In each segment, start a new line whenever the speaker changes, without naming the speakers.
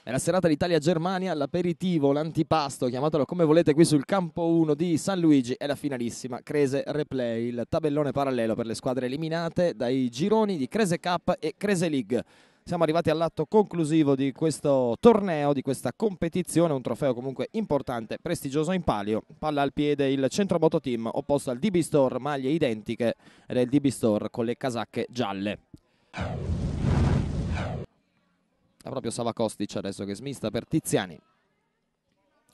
Nella serata d'Italia-Germania, l'aperitivo, l'antipasto, chiamatelo come volete, qui sul campo 1 di San Luigi, è la finalissima Crese Replay, il tabellone parallelo per le squadre eliminate dai gironi di Crese Cup e Crese League. Siamo arrivati all'atto conclusivo di questo torneo, di questa competizione, un trofeo comunque importante, prestigioso in palio. Palla al piede il Centro Moto Team, opposto al DB Store, maglie identiche, ed è il DB Store con le casacche gialle. È proprio Sava Kostic adesso che smista per Tiziani.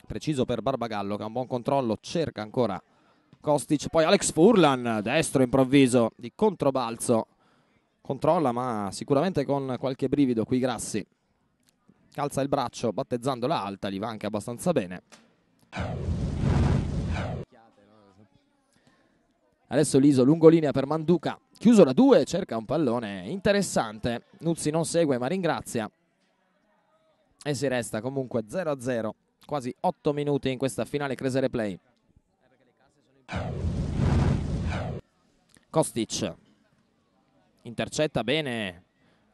Preciso per Barbagallo che ha un buon controllo, cerca ancora Kostic, poi Alex Furlan, destro improvviso di controbalzo. Controlla ma sicuramente con qualche brivido qui Grassi. Calza il braccio battezzandola alta, gli va anche abbastanza bene. Adesso Liso, lungolinea per Manduca, chiuso da 2, cerca un pallone interessante. Nuzzi non segue ma ringrazia. E si resta comunque 0-0, quasi 8 minuti in questa finale Crese Replay. Kostic intercetta bene,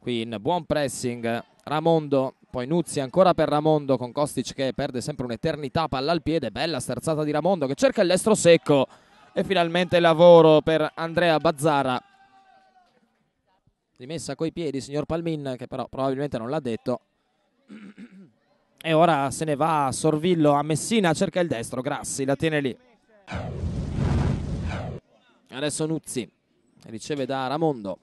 qui in buon pressing Ramondo, poi Nuzzi ancora per Ramondo con Kostic che perde sempre un'eternità, palla al piede, bella sterzata di Ramondo che cerca il destro secco e finalmente il lavoro per Andrea Bazzara. Rimessa coi piedi signor Palmin che però probabilmente non l'ha detto. E ora se ne va Sorvillo a Messina, cerca il destro, Grassi la tiene lì. Adesso Nuzzi riceve da Ramondo,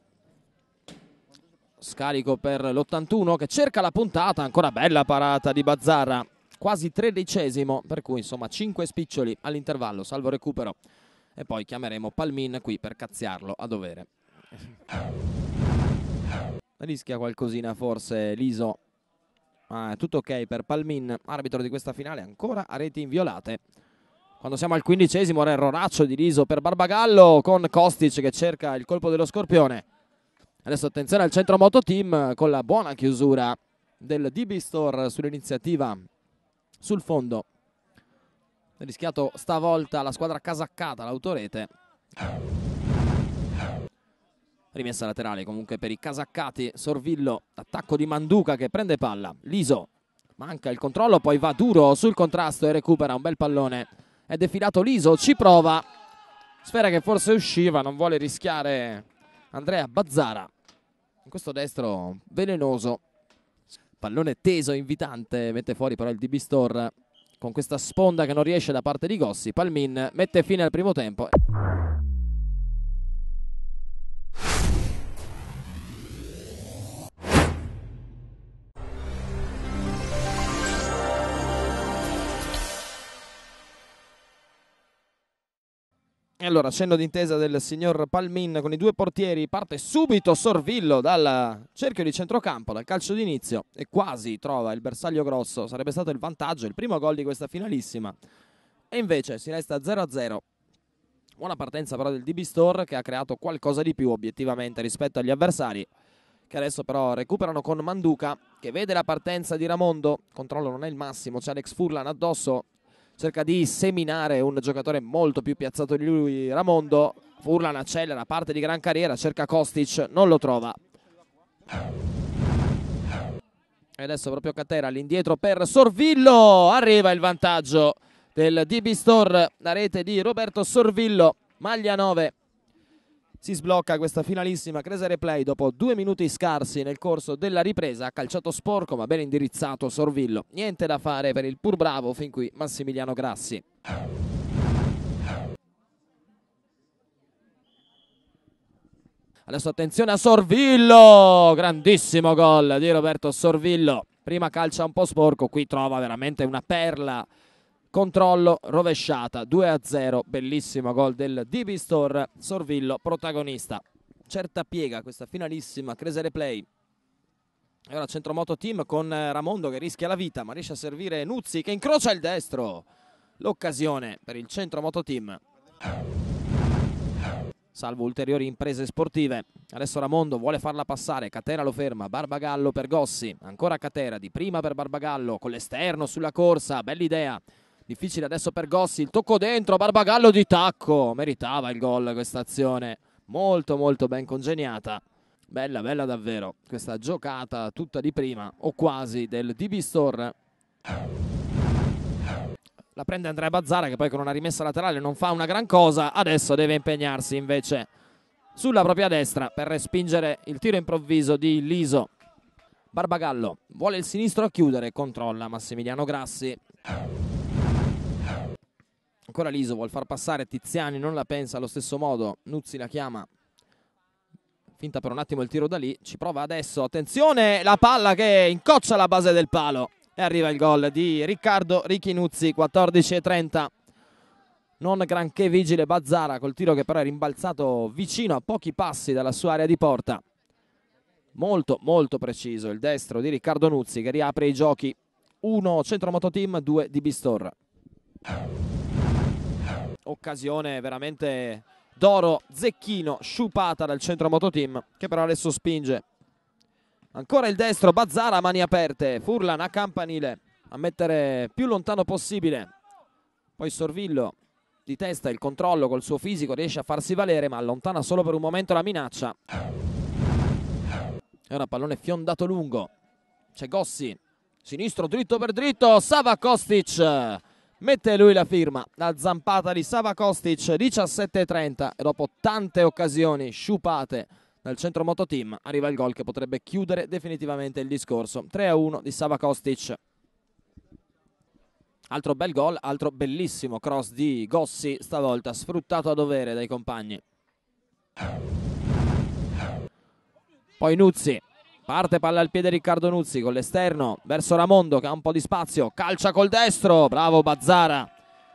scarico per l'81 che cerca la puntata, ancora bella parata di Bazzara, quasi 13esimo, per cui insomma 5 spiccioli all'intervallo, salvo recupero, e poi chiameremo Palmin qui per cazziarlo a dovere. Rischia qualcosina forse Liso. Tutto ok per Palmin, arbitro di questa finale ancora a reti inviolate. Quando siamo al 15esimo era erroraccio di Liso per Barbagallo con Kostic che cerca il colpo dello Scorpione. Adesso attenzione al Centro Moto Team con la buona chiusura del DB Store sull'iniziativa sul fondo. Ha rischiato stavolta la squadra casaccata, l'autorete. Rimessa laterale comunque per i casaccati. Sorvillo, attacco di Manduca che prende palla. Liso, manca il controllo, poi va duro sul contrasto e recupera un bel pallone. È defilato Liso, ci prova. Sfera che forse usciva, non vuole rischiare Andrea Bazzara. In questo destro velenoso. Pallone teso, invitante, mette fuori però il DB Store con questa sponda che non riesce da parte di Gossi. Palmin mette fine al primo tempo. E allora cenno d'intesa del signor Palmin con i due portieri, parte subito Sorvillo dal cerchio di centrocampo, dal calcio d'inizio e quasi trova il bersaglio grosso, sarebbe stato il vantaggio, il primo gol di questa finalissima e invece si resta 0-0. Buona partenza però del DB Store che ha creato qualcosa di più obiettivamente rispetto agli avversari che adesso però recuperano con Manduca che vede la partenza di Ramondo, controllo non è il massimo, c'è Alex Furlan addosso. Cerca di seminare un giocatore molto più piazzato di lui, Ramondo. Furlan accelera, parte di gran carriera, cerca Kostic, non lo trova. E adesso proprio Catera all'indietro per Sorvillo. Arriva il vantaggio del DB Store, la rete di Roberto Sorvillo, maglia 9. Si sblocca questa finalissima Crese Replay dopo 2 minuti scarsi nel corso della ripresa. Ha calciato sporco ma ben indirizzato Sorvillo. Niente da fare per il pur bravo fin qui Massimiliano Grassi. Adesso attenzione a Sorvillo. Grandissimo gol di Roberto Sorvillo. Prima calcia un po' sporco, qui trova veramente una perla. Controllo, rovesciata, 2-0, bellissimo gol del DB Store, Sorvillo protagonista. Certa piega questa finalissima Crese Replay. E ora Centromoto Team con Ramondo che rischia la vita ma riesce a servire Nuzzi che incrocia il destro. L'occasione per il Centromoto Team. Salvo ulteriori imprese sportive. Adesso Ramondo vuole farla passare, Catera lo ferma, Barbagallo per Gossi, ancora Catera di prima per Barbagallo con l'esterno sulla corsa, bella idea. Difficile adesso per Gossi, il tocco dentro, Barbagallo di tacco, meritava il gol questa azione, molto molto ben congegnata. Bella, bella davvero questa giocata tutta di prima o quasi del DB Store. La prende Andrea Bazzara, che poi con una rimessa laterale non fa una gran cosa. Adesso deve impegnarsi invece sulla propria destra per respingere il tiro improvviso di Liso. Barbagallo vuole il sinistro a chiudere, controlla Massimiliano Grassi. Ancora Liso vuol far passare Tiziani, non la pensa allo stesso modo. Nuzzi la chiama. Finta per un attimo il tiro da lì, ci prova adesso, attenzione, la palla che incoccia la base del palo e arriva il gol di Riccardo Nuzzi, 14:30. Non granché vigile Bazzara col tiro che però è rimbalzato vicino a pochi passi dalla sua area di porta. Molto molto preciso il destro di Riccardo Nuzzi che riapre i giochi. 1 Centro Mototeam, 2 DB Store. Occasione veramente d'oro, Zecchino, sciupata dal Centro Mototeam che però adesso spinge. Ancora il destro, Bazzara, mani aperte, Furlan a campanile a mettere più lontano possibile. Poi Sorvillo di testa, il controllo col suo fisico riesce a farsi valere ma allontana solo per un momento la minaccia. E ora pallone fiondato lungo, c'è Gossi, sinistro dritto per dritto, Sava Kostic mette lui la firma, la zampata di Sava Kostic, 17:30 e dopo tante occasioni sciupate dal Centro Mototeam arriva il gol che potrebbe chiudere definitivamente il discorso. 3-1 di Sava Kostic. Altro bel gol, altro bellissimo cross di Gossi, stavolta sfruttato a dovere dai compagni. Poi Nuzzi, parte palla al piede Riccardo Nuzzi con l'esterno verso Ramondo che ha un po' di spazio, calcia col destro, bravo Bazzara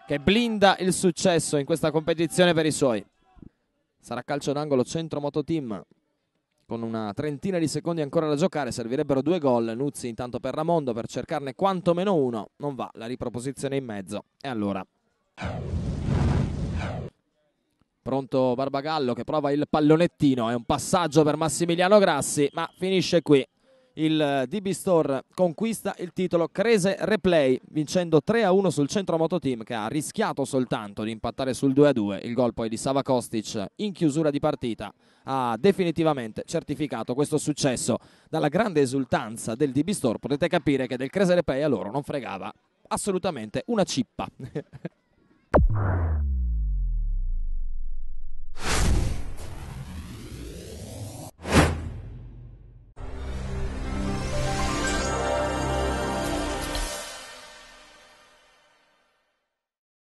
che blinda il successo in questa competizione per i suoi. Sarà calcio d'angolo Centro Mototeam con una trentina di secondi ancora da giocare, servirebbero 2 gol. Nuzzi intanto per Ramondo per cercarne quantomeno uno, non va, la riproposizione in mezzo e allora pronto Barbagallo che prova il pallonettino, è un passaggio per Massimiliano Grassi ma finisce qui. Il DB Store conquista il titolo Crese Replay vincendo 3-1 sul Centro Mototeam che ha rischiato soltanto di impattare sul 2-2. Il gol poi di Sava Kostic in chiusura di partita ha definitivamente certificato questo successo. Dalla grande esultanza del DB Store potete capire che del Crese Replay a loro non fregava assolutamente una cippa.